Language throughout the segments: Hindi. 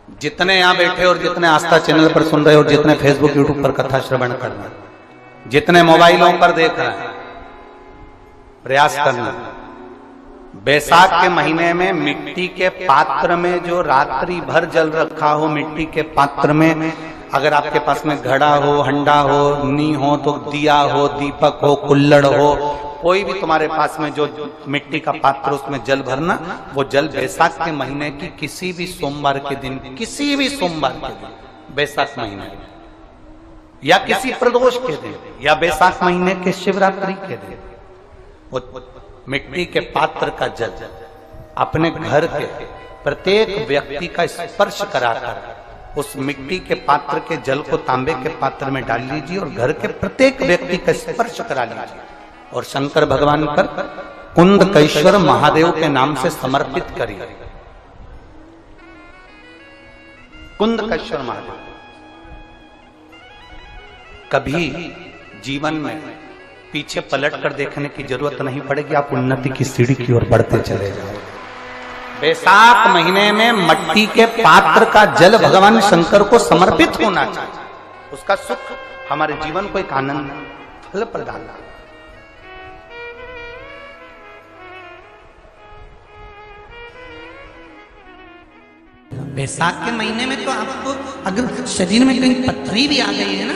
जितने यहाँ बैठे और जितने आस्था चैनल पर सुन रहे हो, जितने फेसबुक यूट्यूब पर कथा श्रवण कर रहे, जितने मोबाइलों पर देख रहे हैं, प्रयास करना। बैसाख के महीने में मिट्टी के पात्र में जो रात्रि भर जल रखा हो, मिट्टी के पात्र में अगर आपके पास में घड़ा हो, हंडा हो, नी हो, तो दिया हो, दीपक हो, कुल्लड़ हो, कोई भी तुम्हारे पास में जो मिट्टी का पात्र, उसमें जल भरना। वो जल बैसाख के महीने की किसी भी सोमवार के दिन, किसी भी सोमवार के दिन, बैसाख महीने या किसी प्रदोष के दिन या बैसाख महीने के शिवरात्रि के दिन, वो मिट्टी के पात्र का जल अपने घर के प्रत्येक व्यक्ति का स्पर्श कराकर उस मिट्टी के पात्र के जल को तांबे के पात्र में डाल लीजिए और घर के प्रत्येक व्यक्ति का स्पर्श करा लीजिए और शंकर भगवान पर कुंदकेश्वर महादेव के नाम से समर्पित करिए। कुंदकेश्वर महादेव। कभी जीवन में पीछे पलट कर देखने की जरूरत नहीं पड़ेगी, आप उन्नति की सीढ़ी की ओर बढ़ते चले जाओ। बैसाख महीने में मट्टी के पात्र का जल भगवान शंकर को समर्पित होना चाहिए। उसका सुख हमारे जीवन को एक आनंद फल प्रदान। बैसाख के महीने में तो आपको अगर शरीर में कहीं पथरी भी आ गई है ना,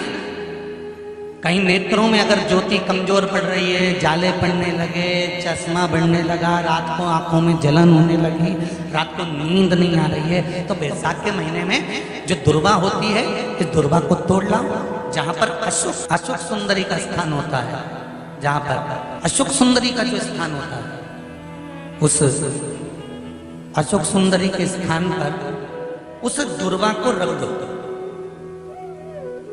कहीं नेत्रों में अगर ज्योति कमजोर पड़ रही है, जाले पड़ने लगे, चश्मा बढ़ने लगा, रात को आंखों में जलन होने लगी, रात को नींद नहीं आ रही है, तो बैसाख के महीने में जो दुर्वा होती है, इस दुर्वा को तोड़ लाओ। जहाँ पर अशुक सुंदरी का स्थान होता है, जहाँ पर अशुक सुंदरी का जो स्थान होता है, उस अशोक सुंदरी के स्थान पर उस दुर्वा को रख दो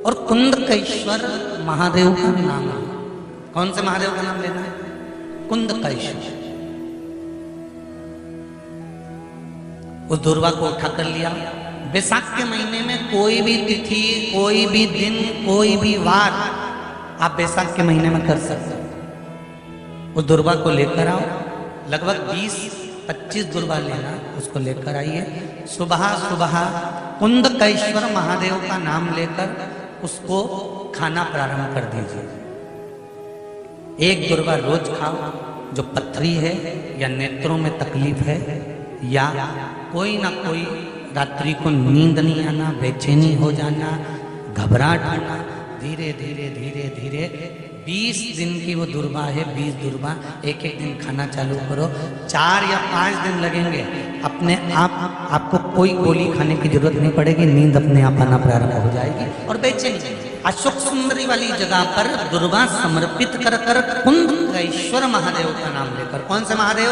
और कुंदकेश्वर महादेव का नाम है। कौन से महादेव का नाम लेना है? कुंदकेश्वर। उस दुर्वा को उठा कर लिया। बैसाख के महीने में कोई भी तिथि, कोई भी दिन, कोई भी वार आप बैसाख के महीने में कर सकते हो। उस दुर्वा को लेकर आओ, लगभग 20-25 दुर्वा लेना, उसको लेकर आइए। सुबह सुबह कुंदकेश्वर महादेव का नाम लेकर उसको खाना प्रारंभ कर दीजिए। एक दुर्वा रोज खाओ। जो पथरी है या नेत्रों में तकलीफ है या कोई ना कोई रात्रि को नींद नहीं आना, बेचैनी हो जाना, घबराहट होना, धीरे धीरे धीरे धीरे 20 दिन की वो दुर्वा है, 20 दुर्वा एक एक दिन खाना चालू करो। 4 या 5 दिन लगेंगे, अपने आप आपको कोई गोली खाने की जरूरत नहीं पड़ेगी, नींद अपने आप आना प्रारंभ हो जाएगी और बेचैनी। अशोक सुंदरी वाली जगह पर दुर्वा समर्पित कर कर कुंदकेश्वर महादेव का नाम लेकर, कौन से महादेव?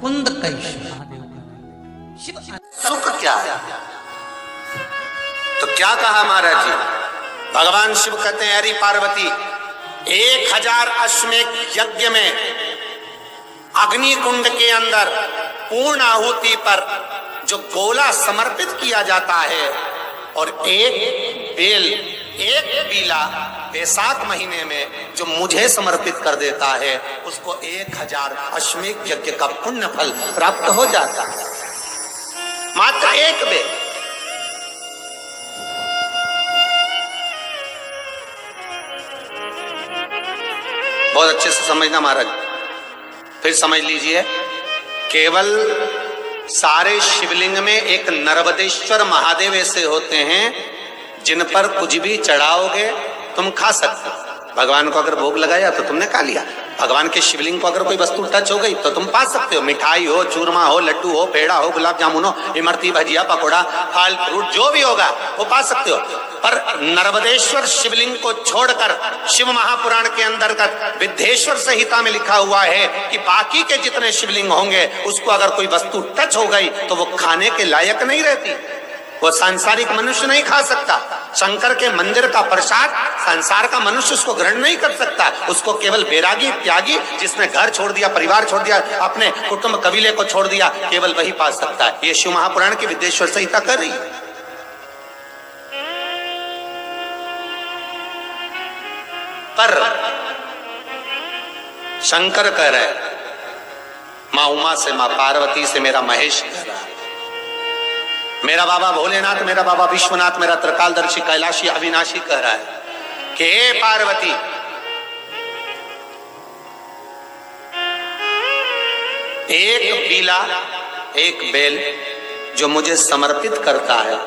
कुंदकेश्वर महादेव का नाम। शिव सुख क्या है? तो क्या कहा महाराज जी? भगवान शिव कहते हैं, अरे पार्वती, 1000 अश्वमेध यज्ञ में अग्नि कुंड के अंदर पूर्ण आहुति पर जो गोला समर्पित किया जाता है और एक बेल, एक पीला बैसाख महीने में जो मुझे समर्पित कर देता है, उसको 1000 अश्वमेध यज्ञ का पुण्य फल प्राप्त हो जाता है। मात्र एक बेल। बहुत अच्छे से समझना महाराज, फिर समझ लीजिए। केवल सारे शिवलिंग में एक नर्मदेश्वर महादेव ऐसे होते हैं जिन पर कुछ भी चढ़ाओगे तुम खा सकते हो। भगवान को अगर भोग लगाया तो तुमने खा लिया। भगवान के शिवलिंग को अगर कोई वस्तु टच हो गई तो तुम पा सकते हो। मिठाई हो, चूरमा हो, लड्डू हो, पेड़ा हो, गुलाब जामुन हो, इमरती, भजिया, पकौड़ा, फल फ्रूट जो भी होगा वो पा सकते हो। पर नर्मदेश्वर शिवलिंग को छोड़कर शिव महापुराण के अंतर्गत विद्धेश्वर संहिता में लिखा हुआ है कि बाकी के जितने शिवलिंग होंगे उसको अगर कोई वस्तु टच हो गई तो वो खाने के लायक नहीं रहती, वो सांसारिक मनुष्य नहीं खा सकता। शंकर के मंदिर का प्रसाद संसार का मनुष्य उसको ग्रहण नहीं कर सकता। उसको केवल बैरागी, त्यागी, जिसने घर छोड़ दिया, परिवार छोड़ दिया, अपने कुटुंब कबीले को छोड़ दिया, केवल वही पा सकता है। ये शिव महापुराण की विद्धेश्वर संहिता कर रही है। पर शंकर कह रहे, मां उमा से, मां पार्वती से मेरा महेश कह रहा, मेरा बाबा भोलेनाथ, मेरा बाबा विश्वनाथ, मेरा त्रिकालदर्शी कैलाशी अविनाशी कह रहा है कि हे पार्वती, एक बीला, एक बेल जो मुझे समर्पित करता है,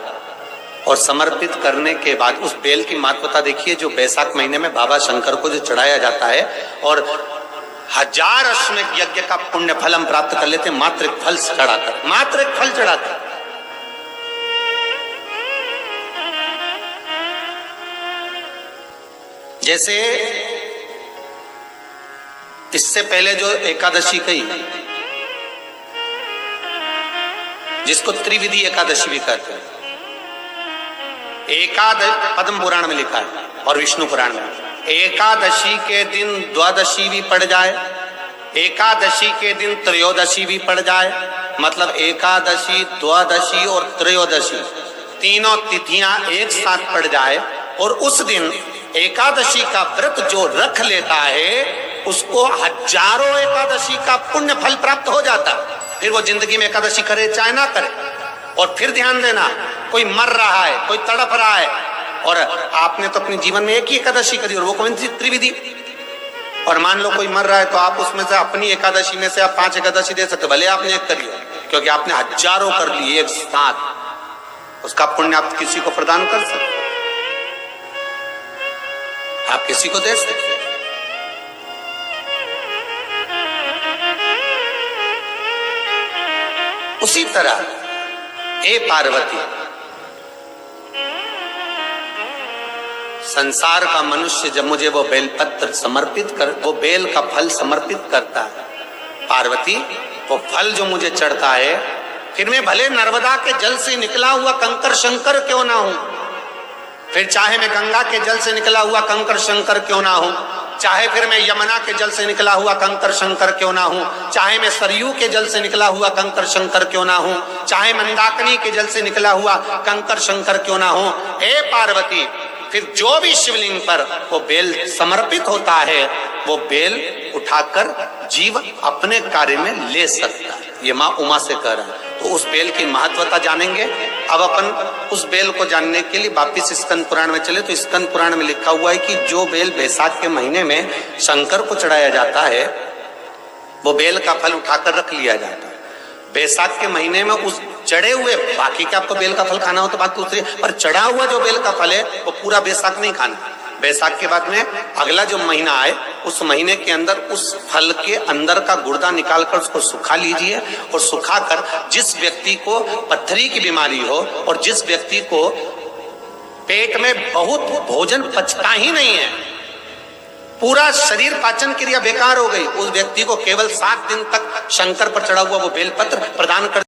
और समर्पित करने के बाद उस बेल की महत्वता देखिए, जो बैसाख महीने में बाबा शंकर को जो चढ़ाया जाता है, और 1000 अश्वमेध यज्ञ का पुण्य फल हम प्राप्त कर लेते हैं मात्र एक फल चढ़ाकर, मात्र एक फल चढ़ाकर। जैसे इससे पहले जो एकादशी कही, जिसको त्रिविधि एकादशी भी कहते हैं, पद्म पुराण में लिखा है और विष्णु पुराण में, एकादशी के दिन द्वादशी भी पड़ जाए, एकादशी के दिन त्रयोदशी भी पड़ जाए, मतलब एकादशी, द्वादशी और त्रयोदशी तीनों तिथियां एक साथ पड़ जाए, और उस दिन एकादशी का व्रत जो रख लेता है उसको 1000 एकादशी का पुण्य फल प्राप्त हो जाता। फिर वो जिंदगी में एकादशी करे चाहे ना करे। और फिर ध्यान देना, कोई मर रहा है, कोई तड़प रहा है, और आपने तो अपने जीवन में एक ही एकादशी करी, और वो कौन सी? त्रिविधि। और मान लो कोई मर रहा है तो आप उसमें से अपनी एकादशी में से आप 5 एकादशी दे सकते, भले आपने एक करी हो, क्योंकि आपने 1000 कर लिए एक साथ, उसका पुण्य आप किसी को प्रदान कर सकते, आप किसी को दे सकते। उसी तरह हे पार्वती, संसार का मनुष्य जब मुझे वो बेलपत्र समर्पित कर, वो बेल का फल समर्पित करता है, पार्वती वो फल जो मुझे चढ़ता है, फिर मैं भले नर्मदा के जल से निकला हुआ कंकर शंकर क्यों ना हूं, फिर चाहे मैं गंगा के जल से निकला हुआ कंकर शंकर क्यों ना हूं, चाहे फिर मैं यमुना के जल से निकला हुआ कंकर शंकर क्यों ना हूं, चाहे मैं सरयू के जल से निकला हुआ कंकर शंकर क्यों ना हूं, चाहे मंदाकिनी के जल से निकला हुआ कंकर शंकर क्यों ना हूं, हे पार्वती फिर जो भी शिवलिंग पर वो बेल समर्पित होता है, वो बेल उठाकर जीव अपने कार्य में ले सकता है। ये माँ उमा से कह रहा है। तो उस बेल की महत्वता जानेंगे। अब अपन उस बेल को जानने के लिए वापिस स्कंद पुराण में चले, तो स्कंद पुराण में लिखा हुआ है कि जो बेल बैसाख के महीने में शंकर को चढ़ाया जाता है, वो बेल का फल उठाकर रख लिया जाता है। बैसाख के महीने में उस चढ़े हुए, बाकी का आपको बेल का फल खाना हो तो बात दूसरी, पर चढ़ा हुआ जो बेल का फल है वो पूरा बैसाख नहीं खाना। बैसाख के बाद में अगला जो महीना आए, उस महीने के अंदर उस फल के अंदर का गुर्दा निकालकर उसको सुखा लीजिए, और सुखाकर जिस व्यक्ति को पथरी की बीमारी हो और जिस व्यक्ति को पेट में बहुत भोजन पचता ही नहीं है, पूरा शरीर पाचन क्रिया बेकार हो गई, उस व्यक्ति को केवल 7 दिन तक शंकर पर चढ़ा हुआ वो बेलपत्र प्रदान कर